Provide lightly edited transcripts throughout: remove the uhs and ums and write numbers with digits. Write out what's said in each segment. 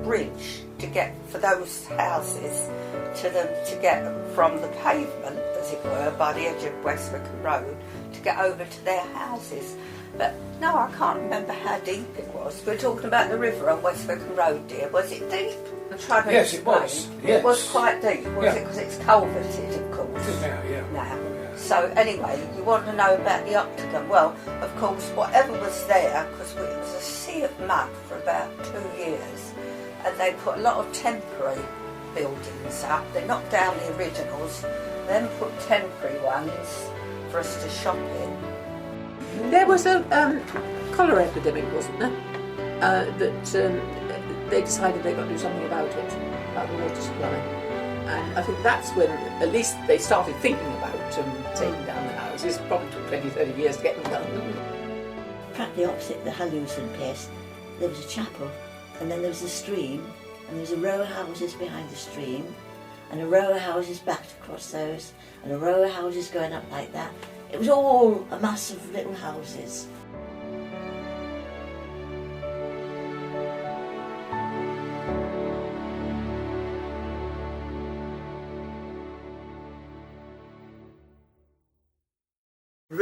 bridge to get for those houses to get from the pavement, as it were, by the edge of West Wycombe Road to get over to their houses. But no, I can't remember how deep it was. We're talking about the river on West Wycombe Road, dear. Was it deep? Yes, it was. Yes. It was quite deep, was it? Because it's culverted, of course. It is now, yeah. Now. So anyway, you want to know about the Octagon. Well, of course, whatever was there, because it was a sea of mud for about 2 years, and they put a lot of temporary buildings up. They knocked down the originals, then put temporary ones for us to shop in. There was a cholera epidemic, wasn't there? That they decided they got to do something about it, about the water supply. And I think that's when at least they started thinking about taking down the houses. Probably took 20, 30 years to get them done. Practically opposite the Hallucin place, there was a chapel, and then there was a stream, and there was a row of houses behind the stream, and a row of houses back across those, and a row of houses going up like that. It was all a mass of little houses.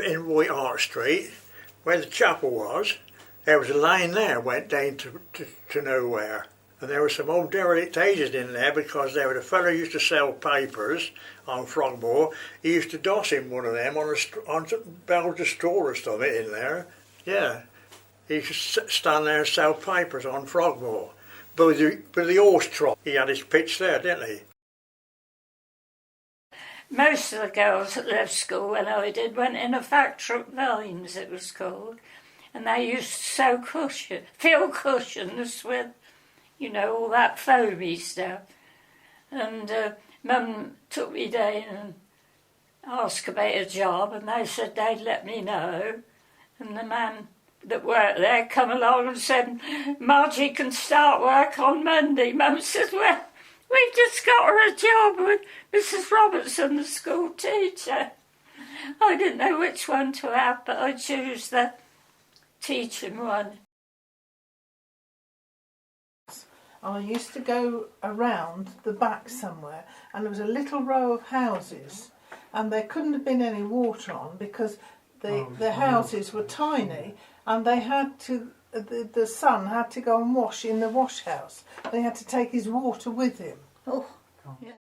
In White Hart Street, where the chapel was, there was a lane there went down to nowhere. And there were some old derelict houses in there because there was a fellow who used to sell papers on Frogmore. He used to doss in one of them on bells of straw or something in there. Yeah, he used to stand there and sell papers on Frogmore. But with the horse trot, he had his pitch there, didn't he? Most of the girls that left school when I did went in a factory at Vines, it was called, and they used to sew fill cushions with, you know, all that foamy stuff. And Mum took me down and asked about a job, and they said they'd let me know. And the man that worked there come along and said, Margie can start work on Monday. Mum said, well, we've just got her a job with Mrs. Robertson, the school teacher. I didn't know which one to have, but I chose the teaching one. I used to go around the back somewhere, and there was a little row of houses, and there couldn't have been any water on because the houses were tiny, and they had to. The son had to go and wash in the wash house. They had to take his water with him. Oh, yeah.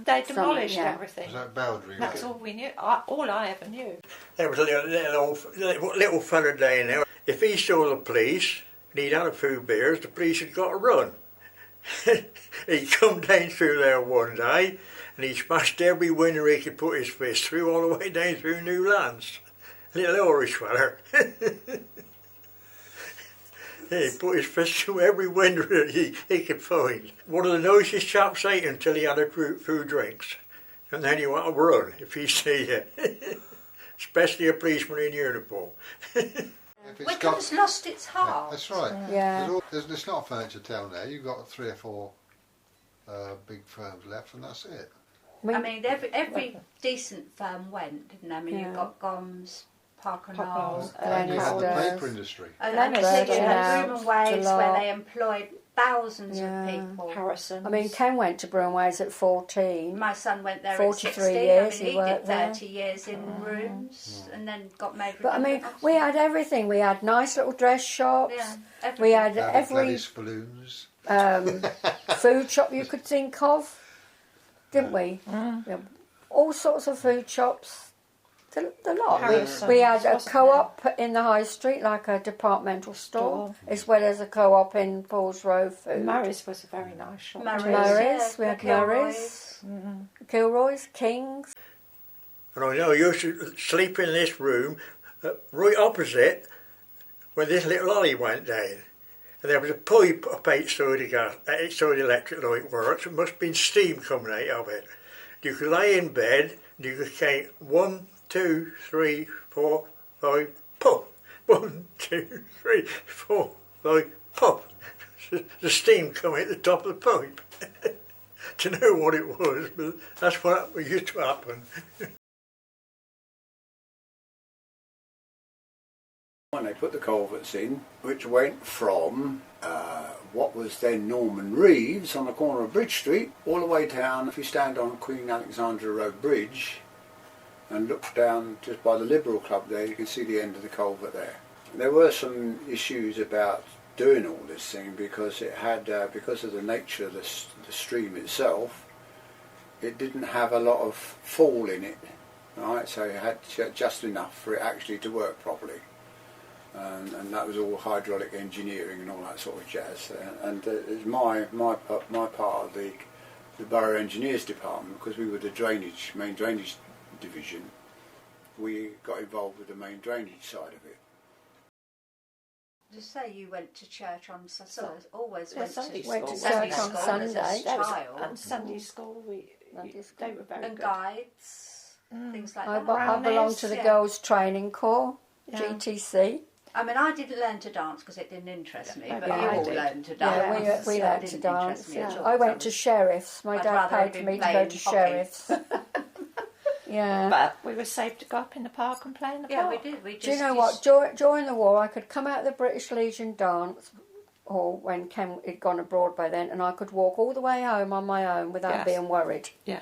They demolished everything. Was that Bowdry? That's all we knew. All I ever knew. There was a little fella down there. If he saw the police and he'd had a few beers, the police had got to run. He'd come down through there one day and he smashed every window he could put his fist through, all the way down through Newlands. Little Irish feller. He put his fist through every window that he could find. One of the nicest chaps ate until he had a few drinks. And then he went to run if he see you. Especially a policeman in uniform. Wycombe's lost its heart. Yeah, that's right. Yeah. It's not a furniture town there. You've got 3 or 4 big firms left, and that's it. I mean, every decent firm went, didn't they? I mean, you've got Goms, Parker Knowles, And you had the paper industry. and Broom and Waves, where they employed thousands of people. I mean, Ken went to Broom and Waves at 14. My son went there 43 at 16. years I mean, he he did worked there. 30 years in rooms and then got made But I mean, we had everything. We had nice little dress shops. Yeah, we had Every every balloons. food shop you could think of, didn't we? We had all sorts of food shops. The lot. We had a co-op in the high street, like a departmental store, as well as a co-op in Paul's Road Food. Murray's was a very nice shop. Murray's, we had Murray's, Kilroy's, King's. And I know I used to sleep in this room right opposite where this little alley went down. And there was a pipe up outside the electric light works. It must have been steam coming out of it. You could lay in bed and you could count 1, 2, 3, 4, 5, puff. 1, 2, 3, 4, 5, puff. The steam coming at the top of the pipe. To know what it was, but that's what used to happen. and they put the culverts in, which went from what was then Norman Reeves on the corner of Bridge Street all the way down. If you stand on Queen Alexandra Road Bridge and look down just by the Liberal Club there, you can see the end of the culvert there. There were some issues about doing all this thing because it had, because of the nature of the stream itself, it didn't have a lot of fall in it, right? So it had just enough for it actually to work properly. And that was all hydraulic engineering and all that sort of jazz. And it's my part of the Borough Engineers Department, because we were the main drainage division. We got involved with the main drainage side of it. To say you went to church on Sunday, always went to church on Sunday. As a child. And Sunday school, they were very and good. guides, things like I that. belonged to the girls' training corps, GTC. I mean, I didn't learn to dance because it didn't interest me, but Yeah, you all learned to dance. Yeah, we learned to dance. I went to sheriffs. My I'd dad rather paid have for me been to go to playing hockey. sheriffs. Yeah. But we were safe to go up in the park and play in the Yeah, park. we did. We just Do you know what? During the war, I could come out of the British Legion dance, or when Ken had gone abroad by then, and I could walk all the way home on my own without Yes. being worried. Yeah.